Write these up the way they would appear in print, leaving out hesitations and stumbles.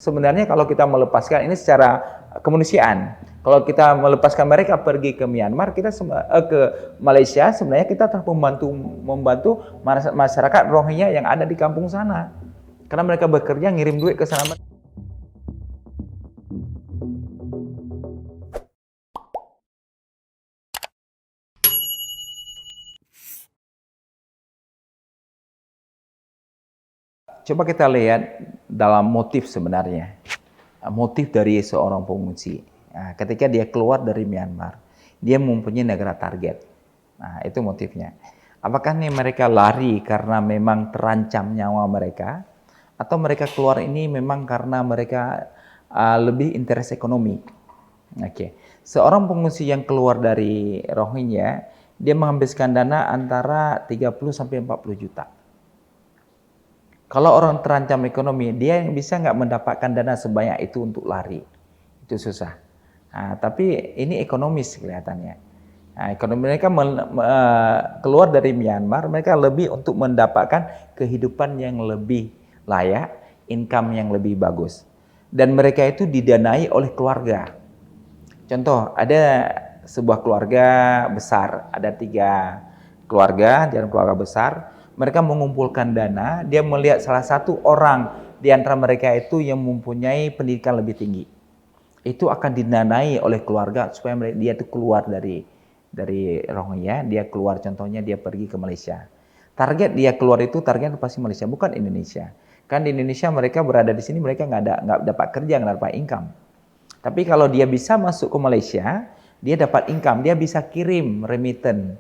Sebenarnya kalau kita melepaskan ini secara kemanusiaan, kalau kita melepaskan mereka pergi ke Myanmar, ke Malaysia, sebenarnya kita telah membantu masyarakat Rohingya yang ada di kampung sana. Karena mereka bekerja ngirim duit ke sana. Coba kita lihat dalam motif sebenarnya. Motif dari seorang pengungsi. Nah, ketika dia keluar dari Myanmar, dia mempunyai negara target. Nah, itu motifnya. Apakah nih mereka lari karena memang terancam nyawa mereka, atau mereka keluar ini memang karena mereka lebih interest ekonomi? Oke. Seorang pengungsi yang keluar dari Rohingya, dia menghabiskan dana antara 30 sampai 40 juta. Kalau orang terancam ekonomi, dia bisa nggak mendapatkan dana sebanyak itu untuk lari? Itu susah. Nah, tapi ini ekonomis kelihatannya. Nah, ekonomi mereka keluar dari Myanmar, mereka lebih untuk mendapatkan kehidupan yang lebih layak, income yang lebih bagus. Dan mereka itu didanai oleh keluarga. Contoh, ada sebuah keluarga besar, ada 3 keluarga dan keluarga besar. Mereka mengumpulkan dana, dia melihat salah satu orang di antara mereka itu yang mempunyai pendidikan lebih tinggi. Itu akan didanai oleh keluarga supaya dia itu keluar dari Rohingya, dia keluar, contohnya dia pergi ke Malaysia. Target dia keluar itu target pasti Malaysia, bukan Indonesia. Kan di Indonesia mereka berada di sini, mereka nggak dapat kerja, nggak dapat income. Tapi kalau dia bisa masuk ke Malaysia, dia dapat income, dia bisa kirim remittance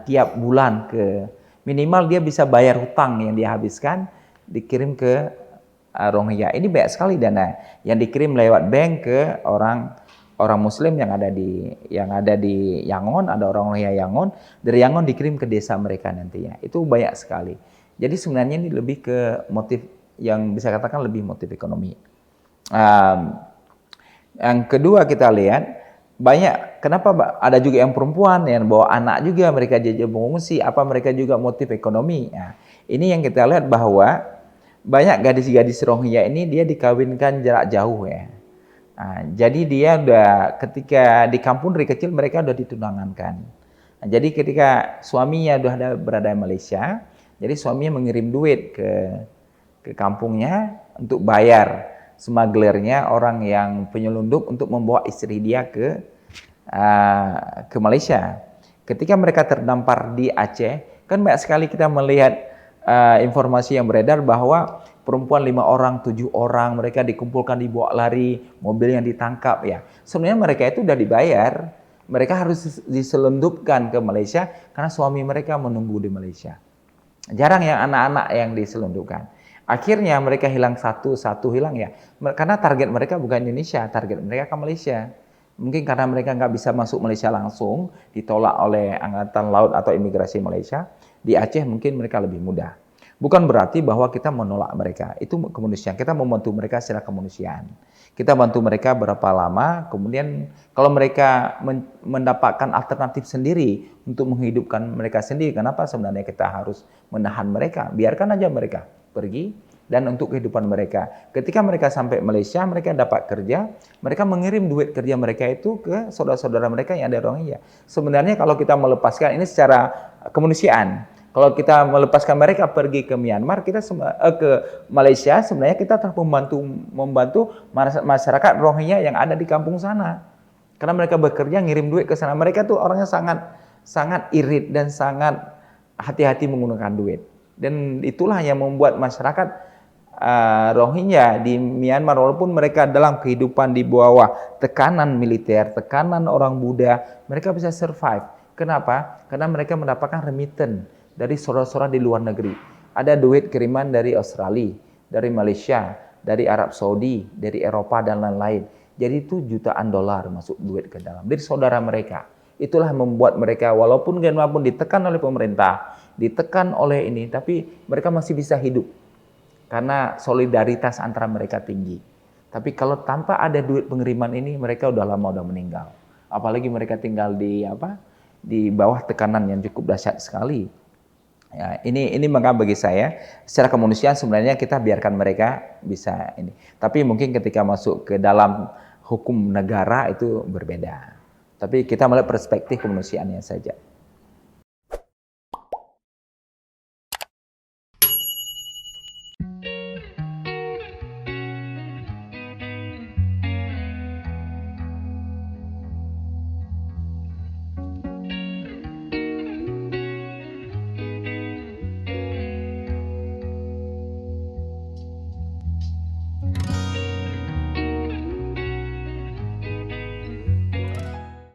tiap bulan ke, minimal dia bisa bayar hutang yang dia habiskan, dikirim ke Rohingya. Ini banyak sekali dana yang dikirim lewat bank ke orang Muslim yang ada di Yangon, ada orang Rohingya Yangon, dari Yangon dikirim ke desa mereka nantinya. Itu banyak sekali. Jadi sebenarnya ini lebih ke motif yang bisa katakan lebih motif ekonomi. Yang kedua kita lihat, banyak, kenapa ada juga yang perempuan yang bawa anak juga, mereka jadi pengungsi, apa mereka juga motif ekonomi. Nah, ini yang kita lihat bahwa banyak gadis-gadis Rohingya ini dia dikawinkan jarak jauh ya. Nah, jadi dia udah ketika di kampung dari kecil mereka udah ditunangankan. Nah, jadi ketika suaminya udah berada di Malaysia, jadi suaminya mengirim duit ke kampungnya untuk bayar smugglernya, orang yang penyelundup, untuk membawa istri dia ke Malaysia. Ketika mereka terdampar di Aceh, kan banyak sekali kita melihat informasi yang beredar bahwa perempuan 5 orang, 7 orang, mereka dikumpulkan, dibawa lari, mobil yang ditangkap ya. Sebenarnya mereka itu udah dibayar, mereka harus diselundupkan ke Malaysia karena suami mereka menunggu di Malaysia. Jarang yang anak-anak yang diselundupkan. Akhirnya mereka hilang satu hilang ya. Karena target mereka bukan Indonesia, target mereka ke Malaysia. Mungkin karena mereka nggak bisa masuk Malaysia langsung, ditolak oleh Angkatan Laut atau Imigrasi Malaysia. Di Aceh mungkin mereka lebih mudah. Bukan berarti bahwa kita menolak mereka. Itu kemanusiaan. Kita membantu mereka secara kemanusiaan. Kita bantu mereka berapa lama, kemudian kalau mereka mendapatkan alternatif sendiri untuk menghidupkan mereka sendiri, kenapa sebenarnya kita harus menahan mereka? Biarkan aja mereka pergi, dan untuk kehidupan mereka. Ketika mereka sampai Malaysia, mereka dapat kerja, mereka mengirim duit kerja mereka itu ke saudara-saudara mereka yang ada Rohingya. Sebenarnya kalau kita melepaskan ini secara kemanusiaan, kalau kita melepaskan mereka pergi ke Myanmar, kita ke Malaysia, sebenarnya kita telah membantu masyarakat Rohingya yang ada di kampung sana. Karena mereka bekerja ngirim duit ke sana, mereka tuh orangnya sangat irit dan sangat hati-hati menggunakan duit. Dan itulah yang membuat masyarakat Rohingya di Myanmar, walaupun mereka dalam kehidupan di bawah tekanan militer, tekanan orang Buddha, mereka bisa survive. Kenapa? Karena mereka mendapatkan remittance dari saudara-saudara di luar negeri. Ada duit kiriman dari Australia, dari Malaysia, dari Arab Saudi, dari Eropa dan lain-lain. Jadi itu jutaan dolar masuk duit ke dalam dari saudara mereka. Itulah membuat mereka walaupun ditekan oleh pemerintah, ditekan oleh ini, tapi mereka masih bisa hidup karena solidaritas antara mereka tinggi. Tapi kalau tanpa ada duit pengiriman ini, mereka udah lama udah meninggal. Apalagi mereka tinggal di bawah tekanan yang cukup dahsyat sekali. Ya, ini maka bagi saya secara kemanusiaan sebenarnya kita biarkan mereka bisa ini. Tapi mungkin ketika masuk ke dalam hukum negara itu berbeda. Tapi kita melihat perspektif kemanusiaannya saja.